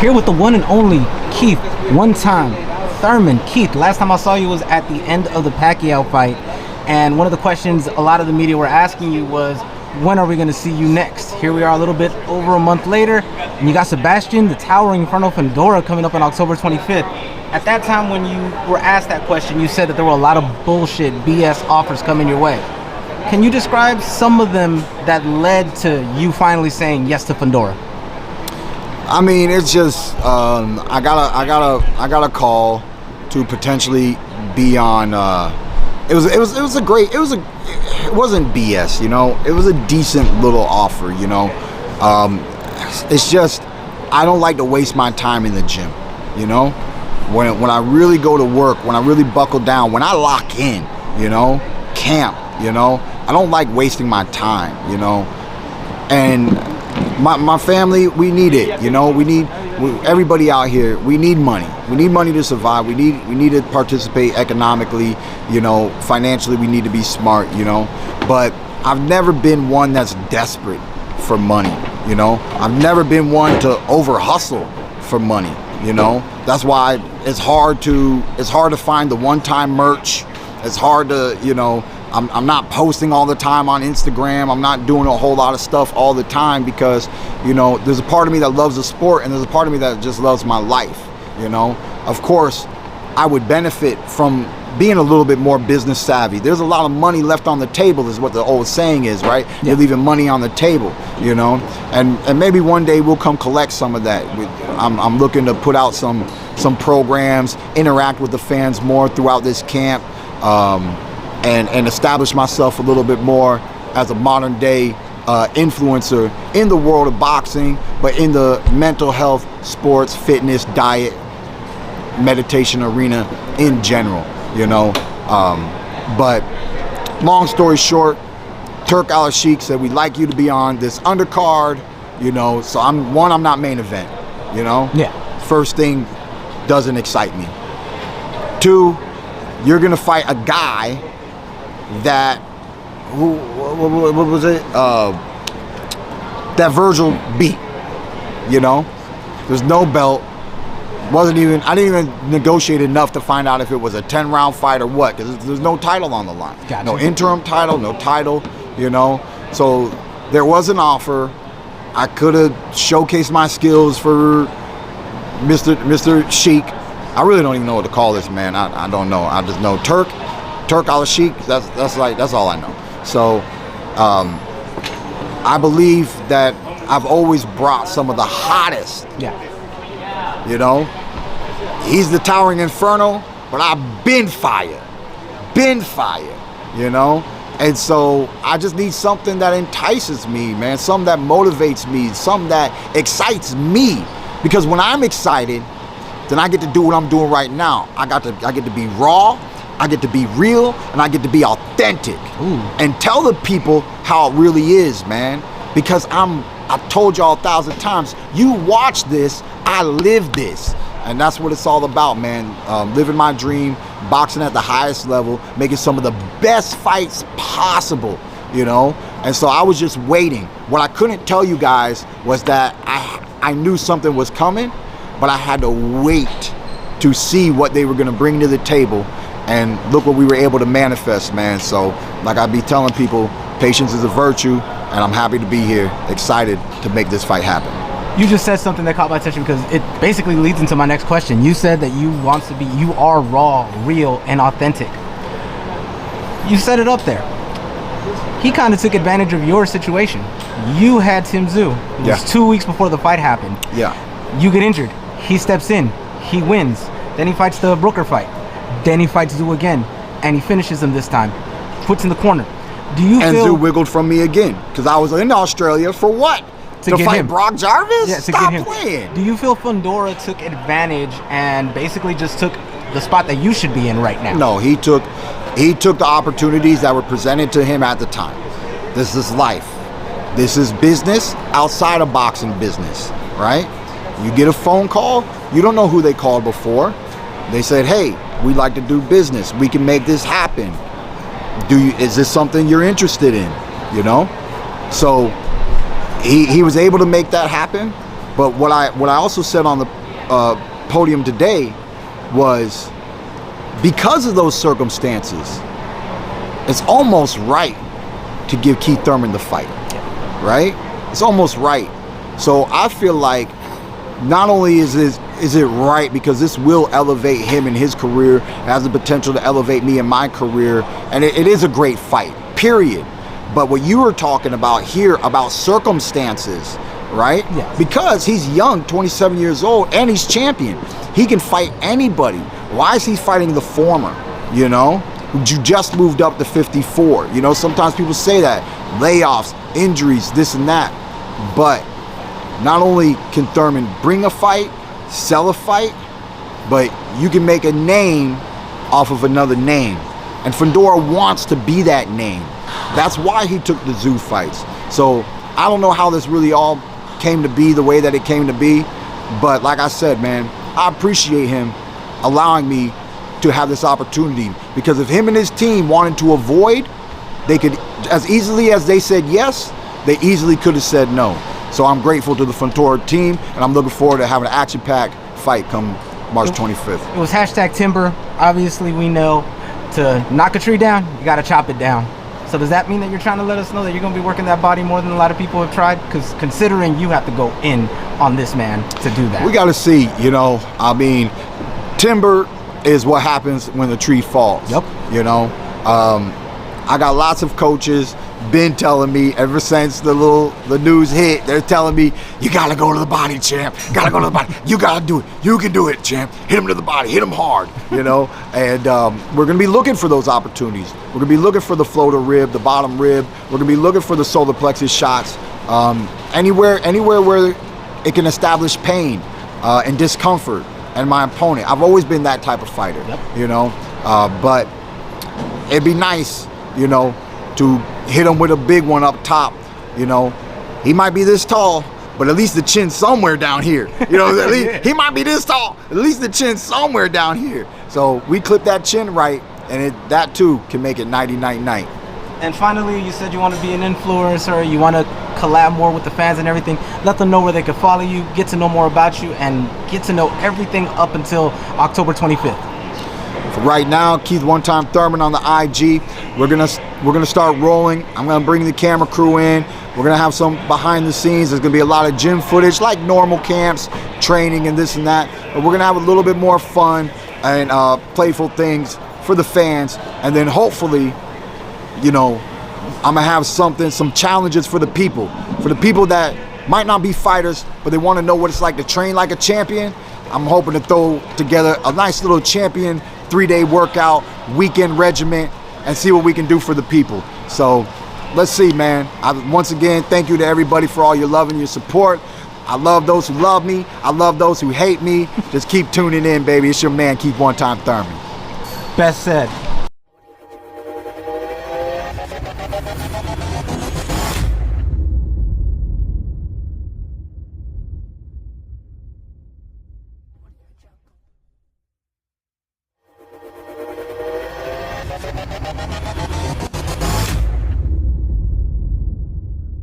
Here with the one and only Keith, one time Thurman. Keith, last time I saw you was at the end of the Pacquiao fight, and one of the questions a lot of the media were asking you was, when are we going to see you next? Here we are a little bit over a month later, and you got Sebastian, the towering Inferno Fundora, coming up on October 25th. At that time when you were asked that question, you said that there were a lot of bullshit, BS offers coming your way. Can you describe some of them that led to you finally saying yes to Fundora? I mean, it's just I got a call to potentially be on. It wasn't BS, you know. It was a decent little offer, you know. It's just I don't like to waste my time in the gym, you know. When I really go to work, when I really buckle down, when I lock in, you know, camp, you know, I don't like wasting my time, you know. And my family, we need it, you know. Everybody out here, we need money. We need money to survive. We need to participate economically, you know. Financially, we need to be smart, you know. But I've never been one that's desperate for money, you know. I've never been one to over hustle for money, you know. That's why it's hard to find the one-time merch. It's hard to, you know. I'm not posting all the time on Instagram. I'm not doing a whole lot of stuff all the time because, you know, there's a part of me that loves the sport and there's a part of me that just loves my life, you know. Of course, I would benefit from being a little bit more business savvy. There's a lot of money left on the table is what the old saying is, right? Yeah. You're leaving money on the table, you know. And maybe one day we'll come collect some of that. I'm looking to put out some programs, interact with the fans more throughout this camp. And establish myself a little bit more as a modern day influencer in the world of boxing, but in the mental health, sports, fitness, diet, meditation arena in general, you know. But long story short, Turki Alalshikh said we'd like you to be on this undercard, you know. So I'm not main event, you know. Yeah. First thing, doesn't excite me. Two, you're gonna fight a guy that what was it? That Virgil beat. You know, there's no belt. I didn't even negotiate enough to find out if it was a 10-round fight or what, because there's no title on the line. Gotcha. No interim title, no title. You know, so there was an offer. I could have showcased my skills for Mr. Sheik. I really don't even know what to call this man. I don't know. I just know Turki Alalshikh. That's all I know. So I believe that I've always brought some of the hottest. Yeah. You know, he's the towering inferno, but I've been fire. You know, and so I just need something that entices me, man. Something that motivates me. Something that excites me, because when I'm excited, then I get to do what I'm doing right now. I get to be raw, I get to be real, and I get to be authentic. Ooh. And tell the people how it really is, man. Because I've told y'all 1,000 times, you watch this, I live this. And that's what it's all about, man. Living my dream, boxing at the highest level, making some of the best fights possible, you know? And so I was just waiting. What I couldn't tell you guys was that I knew something was coming, but I had to wait to see what they were gonna bring to the table. And look what we were able to manifest, man. So like I be telling people, patience is a virtue, and I'm happy to be here, excited to make this fight happen. You just said something that caught my attention, because it basically leads into my next question. You said that you are raw, real, and authentic. You set it up there. He kind of took advantage of your situation. You had Tim Tszyu. It was 2 weeks before the fight happened. Yeah. You get injured. He steps in. He wins. Then he fights the Brooker fight. Then he fights Tszyu again, and he finishes him this time. Puts in the corner. And Tszyu wiggled from me again, because I was in Australia for what? To fight him. Brock Jarvis? Yeah, Stop playing. Do you feel Fundora took advantage and basically just took the spot that you should be in right now? No, he took the opportunities that were presented to him at the time. This is life. This is business outside of boxing business, right? You get a phone call, you don't know who they called before. They said, hey, we'd like to do business. We can make this happen. Is this something you're interested in? You know? So he was able to make that happen, But what I also said on the podium today was, because of those circumstances, it's almost right to give Keith Thurman the fight, right? It's almost right. So I feel like not only is it right, because this will elevate him in his career, it has the potential to elevate me in my career, and it is a great fight, period. But what you were talking about here, about circumstances, right? Yes. Because he's young, 27 years old, and he's champion. He can fight anybody. Why is he fighting the former, you know? You just moved up to 54. You know, sometimes people say that. Layoffs, injuries, this and that. But not only can Thurman bring a fight, sell a fight, but you can make a name off of another name. And Fundora wants to be that name. That's why he took the zoo fights. So I don't know how this really all came to be the way that it came to be. But like I said, man, I appreciate him allowing me to have this opportunity, because if him and his team wanted to avoid, they could, as easily as they said yes, they easily could have said no. So I'm grateful to the Fundora team, and I'm looking forward to having an action-packed fight come March 25th. It was #Timber. Obviously, we know to knock a tree down, you got to chop it down. So does that mean that you're trying to let us know that you're going to be working that body more than a lot of people have tried? Because considering you have to go in on this man to do that. We got to see, you know, I mean, timber is what happens when the tree falls. Yep. You know, I got lots of coaches been telling me ever since the news hit. They're telling me, you gotta go to the body, champ. Gotta go to the body. You gotta do it. You can do it, champ. Hit him to the body. Hit him hard. You know, and we're gonna be looking for those opportunities. We're gonna be looking for the floater rib, the bottom rib. We're gonna be looking for the solar plexus shots. Anywhere where it can establish pain and discomfort and my opponent. I've always been that type of fighter. Yep. You know, but it'd be nice, you know, to hit him with a big one up top. You know, he might be this tall, but at least the chin's somewhere down here. You know, at least he might be this tall, at least the chin's somewhere down here. So we clip that chin right, and that too can make it 90-night. And finally, you said you want to be an influencer, you want to collab more with the fans and everything. Let them know where they can follow you, get to know more about you, and get to know everything up until October 25th. For right now, Keith One Time Thurman on the IG. We're gonna start rolling. I'm gonna bring the camera crew in. We're gonna have some behind the scenes. There's gonna be a lot of gym footage, like normal camps, training and this and that. But we're gonna have a little bit more fun and playful things for the fans. And then hopefully, you know, I'm gonna have some challenges for the people that might not be fighters, but they want to know what it's like to train like a champion. I'm hoping to throw together a nice little champion 3-day workout, weekend regiment, and see what we can do for the people. So let's see, man. Once again, thank you to everybody for all your love and your support. I love those who love me. I love those who hate me. Just keep tuning in, baby. It's your man, Keith One Time Thurman. Best said.